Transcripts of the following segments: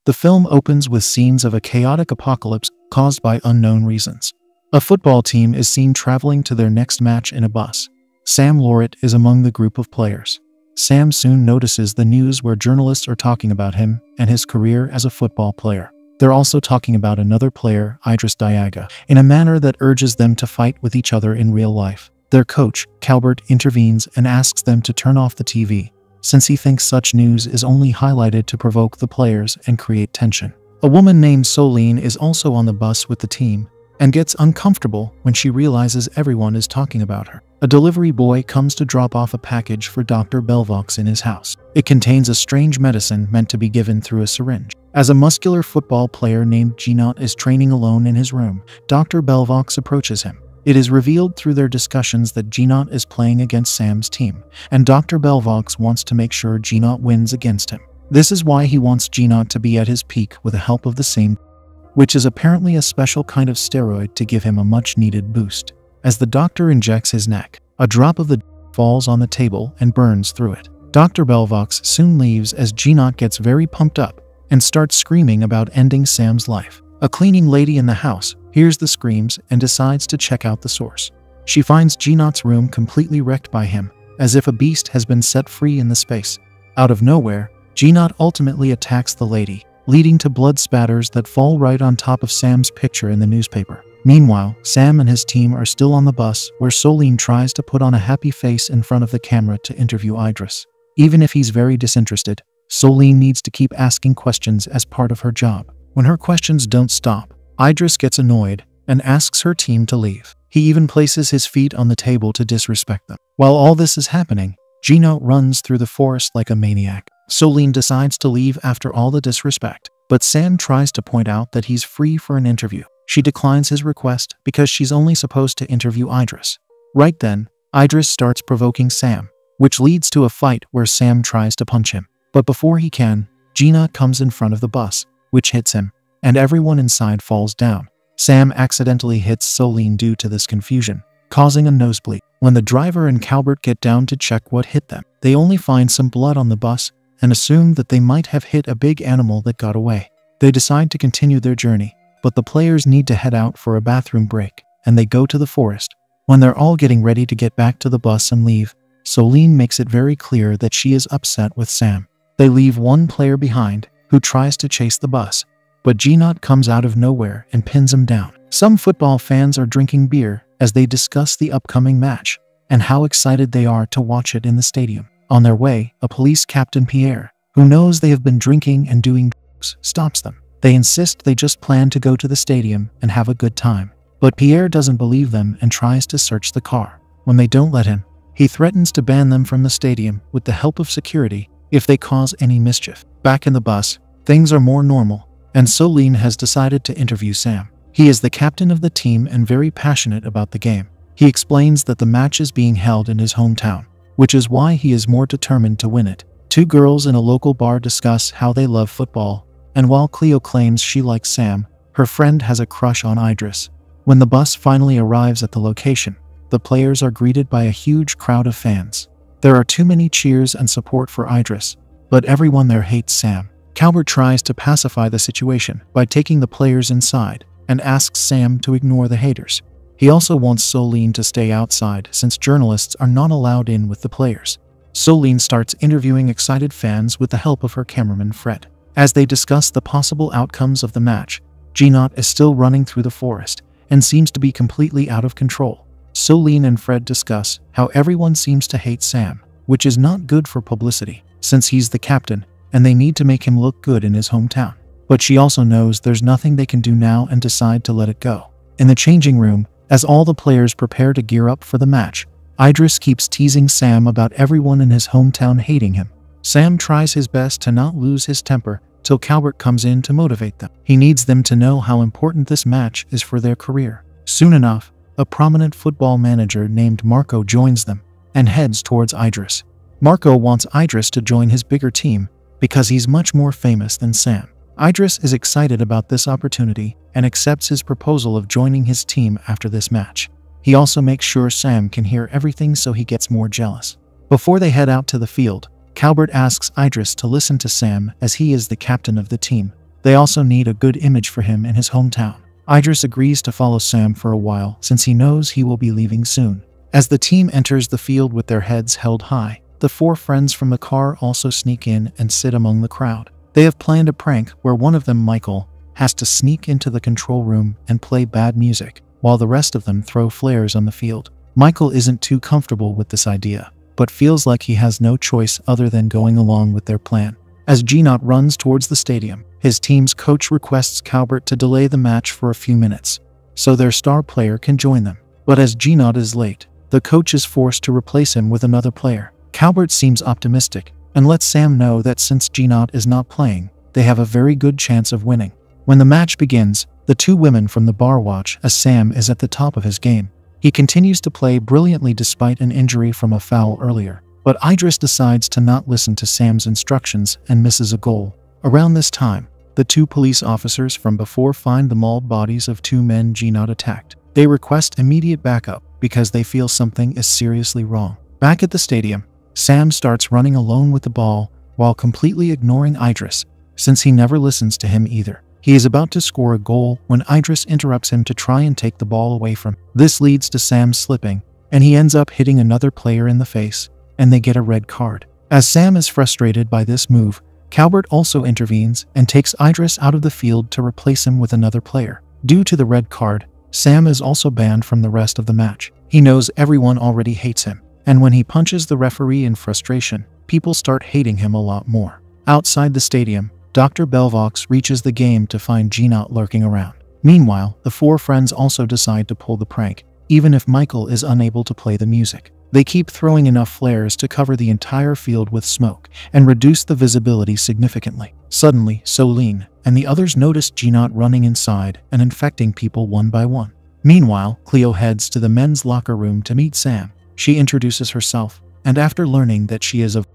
The film opens with scenes of a chaotic apocalypse caused by unknown reasons. A football team is seen traveling to their next match in a bus. Sam Lorette is among the group of players. Sam soon notices the news where journalists are talking about him and his career as a football player. They're also talking about another player, Idris Diaga, in a manner that urges them to fight with each other in real life. Their coach, Calbert, intervenes and asks them to turn off the TV, since he thinks such news is only highlighted to provoke the players and create tension. A woman named Soline is also on the bus with the team and gets uncomfortable when she realizes everyone is talking about her. A delivery boy comes to drop off a package for Dr. Belvox in his house. It contains a strange medicine meant to be given through a syringe. As a muscular football player named Ginot is training alone in his room, Dr. Belvox approaches him. It is revealed through their discussions that Ginot is playing against Sam's team, and Dr. Belvox wants to make sure Ginot wins against him. This is why he wants Ginot to be at his peak with the help of the same, which is apparently a special kind of steroid to give him a much-needed boost. As the doctor injects his neck, a drop of the falls on the table and burns through it. Dr. Belvox soon leaves as Ginot gets very pumped up and starts screaming about ending Sam's life. A cleaning lady in the house hears the screams and decides to check out the source. She finds Ginot's room completely wrecked by him, as if a beast has been set free in the space. Out of nowhere, Ginot ultimately attacks the lady, leading to blood spatters that fall right on top of Sam's picture in the newspaper. Meanwhile, Sam and his team are still on the bus, where Soline tries to put on a happy face in front of the camera to interview Idris. Even if he's very disinterested, Soline needs to keep asking questions as part of her job. When her questions don't stop, Idris gets annoyed and asks her team to leave. He even places his feet on the table to disrespect them. While all this is happening, Ginot runs through the forest like a maniac. Soline decides to leave after all the disrespect, but Sam tries to point out that he's free for an interview. She declines his request because she's only supposed to interview Idris. Right then, Idris starts provoking Sam, which leads to a fight where Sam tries to punch him. But before he can, Ginot comes in front of the bus, which hits him, and everyone inside falls down. Sam accidentally hits Soline due to this confusion, causing a nosebleed. When the driver and Calbert get down to check what hit them, they only find some blood on the bus and assume that they might have hit a big animal that got away. They decide to continue their journey, but the players need to head out for a bathroom break, and they go to the forest. When they're all getting ready to get back to the bus and leave, Soline makes it very clear that she is upset with Sam. They leave one player behind, who tries to chase the bus, but Ginot comes out of nowhere and pins him down. Some football fans are drinking beer as they discuss the upcoming match and how excited they are to watch it in the stadium. On their way, a police captain, Pierre, who knows they have been drinking and doing drugs, stops them. They insist they just plan to go to the stadium and have a good time, but Pierre doesn't believe them and tries to search the car. When they don't let him, he threatens to ban them from the stadium with the help of security if they cause any mischief. Back in the bus, things are more normal, and Soline has decided to interview Sam. He is the captain of the team and very passionate about the game. He explains that the match is being held in his hometown, which is why he is more determined to win it. Two girls in a local bar discuss how they love football, and while Cleo claims she likes Sam, her friend has a crush on Idris. When the bus finally arrives at the location, the players are greeted by a huge crowd of fans. There are too many cheers and support for Idris, but everyone there hates Sam. Calbert tries to pacify the situation by taking the players inside and asks Sam to ignore the haters. He also wants Soline to stay outside since journalists are not allowed in with the players. Soline starts interviewing excited fans with the help of her cameraman Fred. As they discuss the possible outcomes of the match, Ginot is still running through the forest and seems to be completely out of control. Soline and Fred discuss how everyone seems to hate Sam, which is not good for publicity, since he's the captain and they need to make him look good in his hometown. But she also knows there's nothing they can do now and decide to let it go. In the changing room, as all the players prepare to gear up for the match, Idris keeps teasing Sam about everyone in his hometown hating him. Sam tries his best to not lose his temper till Calbert comes in to motivate them. He needs them to know how important this match is for their career. Soon enough, a prominent football manager named Marco joins them and heads towards Idris. Marco wants Idris to join his bigger team because he's much more famous than Sam. Idris is excited about this opportunity and accepts his proposal of joining his team after this match. He also makes sure Sam can hear everything so he gets more jealous. Before they head out to the field, Calbert asks Idris to listen to Sam as he is the captain of the team. They also need a good image for him in his hometown. Idris agrees to follow Sam for a while since he knows he will be leaving soon. As the team enters the field with their heads held high, the four friends from the car also sneak in and sit among the crowd. They have planned a prank where one of them, Michael, has to sneak into the control room and play bad music, while the rest of them throw flares on the field. Michael isn't too comfortable with this idea, but feels like he has no choice other than going along with their plan. As Ginot runs towards the stadium, his team's coach requests Calbert to delay the match for a few minutes, so their star player can join them. But as Ginot is late, the coach is forced to replace him with another player. Calbert seems optimistic, and lets Sam know that since Ginot is not playing, they have a very good chance of winning. When the match begins, the two women from the bar watch as Sam is at the top of his game. He continues to play brilliantly despite an injury from a foul earlier, but Idris decides to not listen to Sam's instructions and misses a goal. Around this time, the two police officers from before find the mauled bodies of two men Ginot attacked. They request immediate backup because they feel something is seriously wrong. Back at the stadium, Sam starts running alone with the ball while completely ignoring Idris, since he never listens to him either. He is about to score a goal when Idris interrupts him to try and take the ball away from him. This leads to Sam slipping, and he ends up hitting another player in the face, and they get a red card. As Sam is frustrated by this move, Calbert also intervenes and takes Idris out of the field to replace him with another player. Due to the red card, Sam is also banned from the rest of the match. He knows everyone already hates him, and when he punches the referee in frustration, people start hating him a lot more. Outside the stadium, Dr. Belvox reaches the game to find Ginot lurking around. Meanwhile, the four friends also decide to pull the prank, even if Michael is unable to play the music. They keep throwing enough flares to cover the entire field with smoke and reduce the visibility significantly. Suddenly, Soline and the others notice Ginot running inside and infecting people one by one. Meanwhile, Cleo heads to the men's locker room to meet Sam. She introduces herself, and after learning that she is of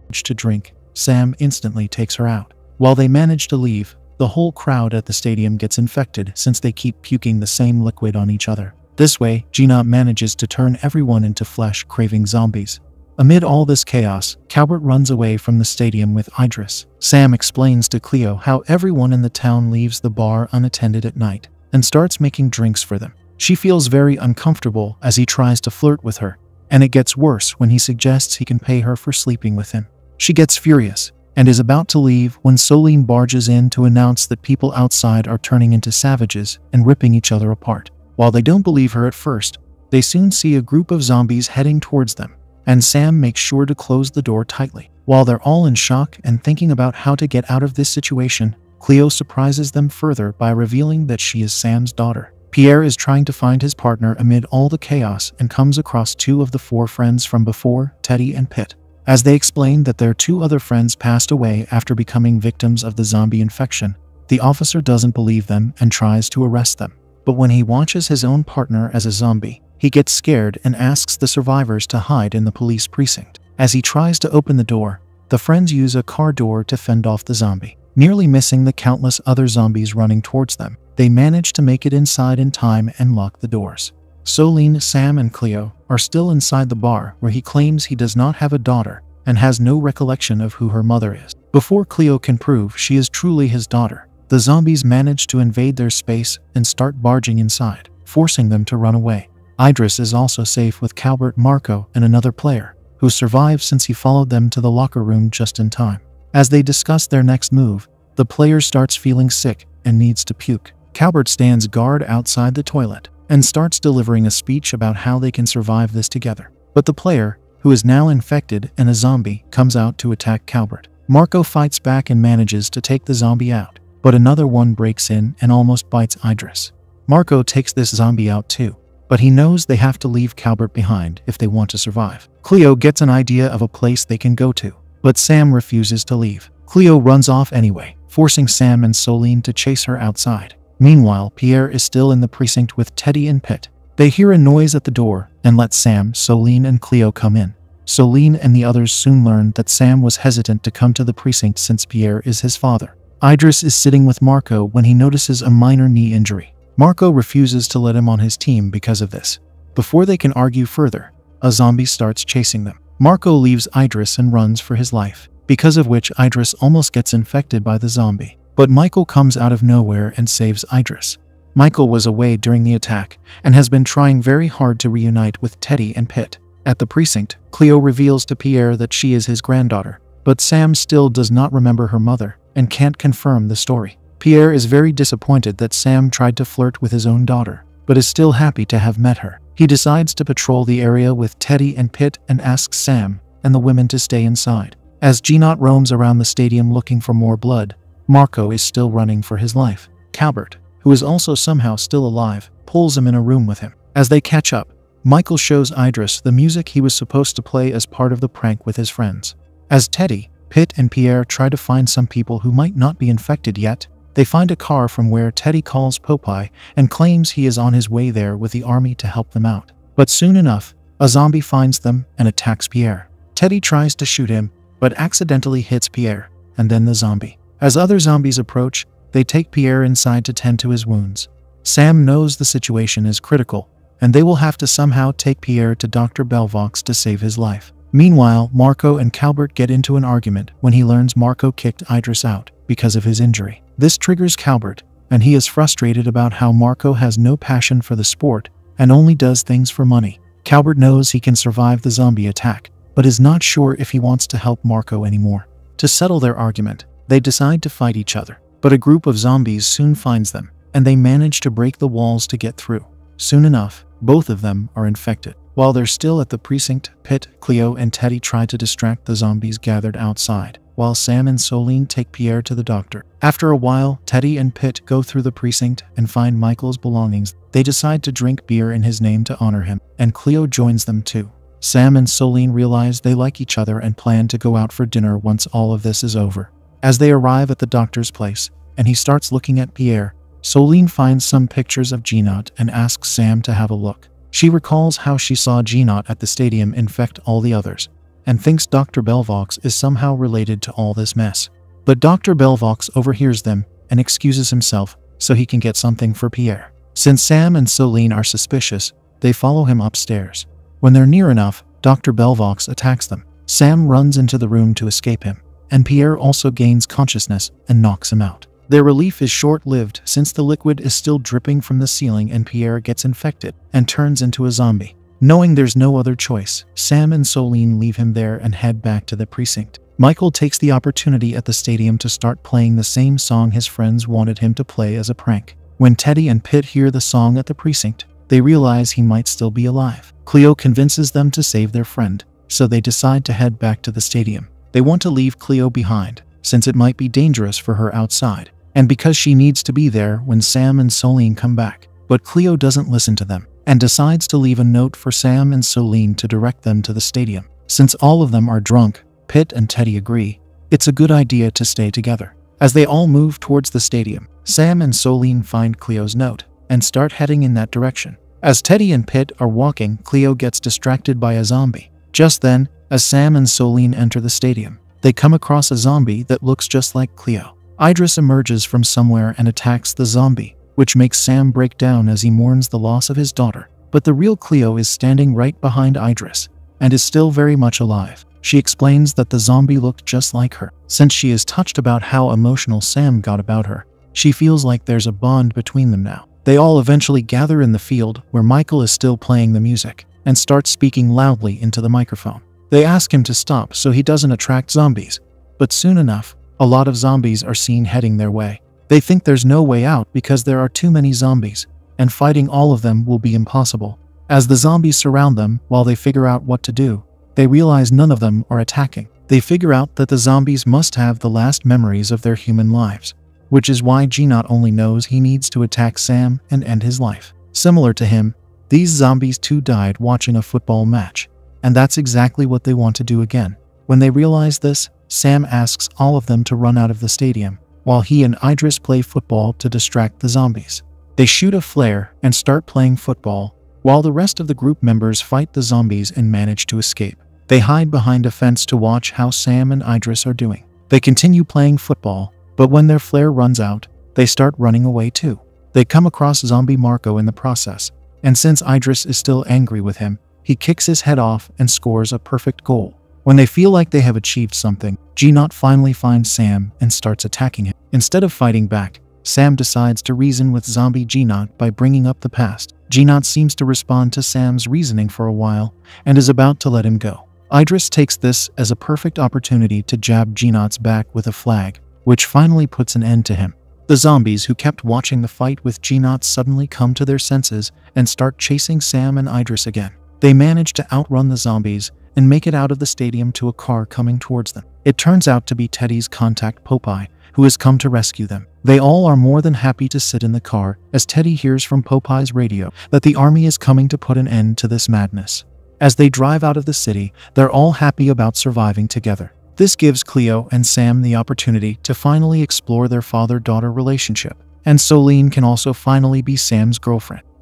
age to drink, Sam instantly takes her out. While they manage to leave, the whole crowd at the stadium gets infected since they keep puking the same liquid on each other. This way, Ginot manages to turn everyone into flesh-craving zombies. Amid all this chaos, Calbert runs away from the stadium with Idris. Sam explains to Cleo how everyone in the town leaves the bar unattended at night and starts making drinks for them. She feels very uncomfortable as he tries to flirt with her, and it gets worse when he suggests he can pay her for sleeping with him. She gets furious and is about to leave when Soline barges in to announce that people outside are turning into savages and ripping each other apart. While they don't believe her at first, they soon see a group of zombies heading towards them, and Sam makes sure to close the door tightly. While they're all in shock and thinking about how to get out of this situation, Cleo surprises them further by revealing that she is Sam's daughter. Pierre is trying to find his partner amid all the chaos and comes across two of the four friends from before, Teddy and Pitt. As they explain that their two other friends passed away after becoming victims of the zombie infection, the officer doesn't believe them and tries to arrest them. But when he watches his own partner as a zombie, he gets scared and asks the survivors to hide in the police precinct. As he tries to open the door, the friends use a car door to fend off the zombie. Nearly missing the countless other zombies running towards them, they manage to make it inside in time and lock the doors. Soline, Sam, and Cleo are still inside the bar where he claims he does not have a daughter and has no recollection of who her mother is. Before Cleo can prove she is truly his daughter, the zombies manage to invade their space and start barging inside, forcing them to run away. Idris is also safe with Calbert, Marco, and another player, who survived since he followed them to the locker room just in time. As they discuss their next move, the player starts feeling sick and needs to puke. Calbert stands guard outside the toilet and starts delivering a speech about how they can survive this together. But the player, who is now infected and a zombie, comes out to attack Calbert. Marco fights back and manages to take the zombie out, but another one breaks in and almost bites Idris. Marco takes this zombie out too, but he knows they have to leave Calbert behind if they want to survive. Cleo gets an idea of a place they can go to, but Sam refuses to leave. Cleo runs off anyway, forcing Sam and Soline to chase her outside. Meanwhile, Pierre is still in the precinct with Teddy and Pitt. They hear a noise at the door and let Sam, Soline, and Cleo come in. Soline and the others soon learn that Sam was hesitant to come to the precinct since Pierre is his father. Idris is sitting with Marco when he notices a minor knee injury. Marco refuses to let him on his team because of this. Before they can argue further, a zombie starts chasing them. Marco leaves Idris and runs for his life, because of which Idris almost gets infected by the zombie. But Michael comes out of nowhere and saves Idris. Michael was away during the attack and has been trying very hard to reunite with Teddy and Pitt. At the precinct, Cleo reveals to Pierre that she is his granddaughter, but Sam still does not remember her mother and can't confirm the story. Pierre is very disappointed that Sam tried to flirt with his own daughter, but is still happy to have met her. He decides to patrol the area with Teddy and Pitt and asks Sam and the women to stay inside. As Ginot roams around the stadium looking for more blood, Marco is still running for his life. Calbert, who is also somehow still alive, pulls him in a room with him. As they catch up, Michael shows Idris the music he was supposed to play as part of the prank with his friends. As Teddy, Pitt, and Pierre try to find some people who might not be infected yet, they find a car from where Teddy calls Popeye and claims he is on his way there with the army to help them out. But soon enough, a zombie finds them and attacks Pierre. Teddy tries to shoot him, but accidentally hits Pierre, and then the zombie. As other zombies approach, they take Pierre inside to tend to his wounds. Sam knows the situation is critical, and they will have to somehow take Pierre to Dr. Belvox to save his life. Meanwhile, Marco and Calbert get into an argument when he learns Marco kicked Idris out because of his injury. This triggers Calbert, and he is frustrated about how Marco has no passion for the sport and only does things for money. Calbert knows he can survive the zombie attack, but is not sure if he wants to help Marco anymore. To settle their argument, they decide to fight each other, but a group of zombies soon finds them, and they manage to break the walls to get through. Soon enough, both of them are infected. While they're still at the precinct, Pitt, Cleo, and Teddy try to distract the zombies gathered outside, while Sam and Soline take Pierre to the doctor. After a while, Teddy and Pitt go through the precinct and find Michael's belongings. They decide to drink beer in his name to honor him, and Cleo joins them too. Sam and Soline realize they like each other and plan to go out for dinner once all of this is over. As they arrive at the doctor's place, and he starts looking at Pierre, Soline finds some pictures of Ginot and asks Sam to have a look. She recalls how she saw Ginot at the stadium infect all the others, and thinks Dr. Belvox is somehow related to all this mess. But Dr. Belvox overhears them and excuses himself so he can get something for Pierre. Since Sam and Soline are suspicious, they follow him upstairs. When they're near enough, Dr. Belvox attacks them. Sam runs into the room to escape him, and Pierre also gains consciousness and knocks him out. Their relief is short-lived since the liquid is still dripping from the ceiling and Pierre gets infected and turns into a zombie. Knowing there's no other choice, Sam and Soline leave him there and head back to the precinct. Michael takes the opportunity at the stadium to start playing the same song his friends wanted him to play as a prank. When Teddy and Pitt hear the song at the precinct, they realize he might still be alive. Cleo convinces them to save their friend, so they decide to head back to the stadium. They want to leave Cleo behind, since it might be dangerous for her outside, and because she needs to be there when Sam and Soline come back. But Cleo doesn't listen to them, and decides to leave a note for Sam and Soline to direct them to the stadium. Since all of them are drunk, Pitt and Teddy agree it's a good idea to stay together. As they all move towards the stadium, Sam and Soline find Cleo's note and start heading in that direction. As Teddy and Pitt are walking, Cleo gets distracted by a zombie. Just then, as Sam and Soline enter the stadium, they come across a zombie that looks just like Cleo. Idris emerges from somewhere and attacks the zombie, which makes Sam break down as he mourns the loss of his daughter. But the real Cleo is standing right behind Idris, and is still very much alive. She explains that the zombie looked just like her. Since she is touched about how emotional Sam got about her, she feels like there's a bond between them now. They all eventually gather in the field where Michael is still playing the music, and start speaking loudly into the microphone. They ask him to stop so he doesn't attract zombies, but soon enough, a lot of zombies are seen heading their way. They think there's no way out because there are too many zombies, and fighting all of them will be impossible. As the zombies surround them while they figure out what to do, they realize none of them are attacking. They figure out that the zombies must have the last memories of their human lives, which is why Ginot only knows he needs to attack Sam and end his life. Similar to him, these zombies too died watching a football match, and that's exactly what they want to do again. When they realize this, Sam asks all of them to run out of the stadium, while he and Idris play football to distract the zombies. They shoot a flare and start playing football, while the rest of the group members fight the zombies and manage to escape. They hide behind a fence to watch how Sam and Idris are doing. They continue playing football, but when their flare runs out, they start running away too. They come across zombie Marco in the process, and since Idris is still angry with him, he kicks his head off and scores a perfect goal. When they feel like they have achieved something, Gnot finally finds Sam and starts attacking him. Instead of fighting back, Sam decides to reason with zombie Gnot by bringing up the past. Gnot seems to respond to Sam's reasoning for a while and is about to let him go. Idris takes this as a perfect opportunity to jab Gnot's back with a flag, which finally puts an end to him. The zombies who kept watching the fight with Gnot suddenly come to their senses and start chasing Sam and Idris again. They manage to outrun the zombies and make it out of the stadium to a car coming towards them. It turns out to be Teddy's contact Popeye, who has come to rescue them. They all are more than happy to sit in the car as Teddy hears from Popeye's radio that the army is coming to put an end to this madness. As they drive out of the city, they're all happy about surviving together. This gives Cleo and Sam the opportunity to finally explore their father-daughter relationship, and Solene can also finally be Sam's girlfriend.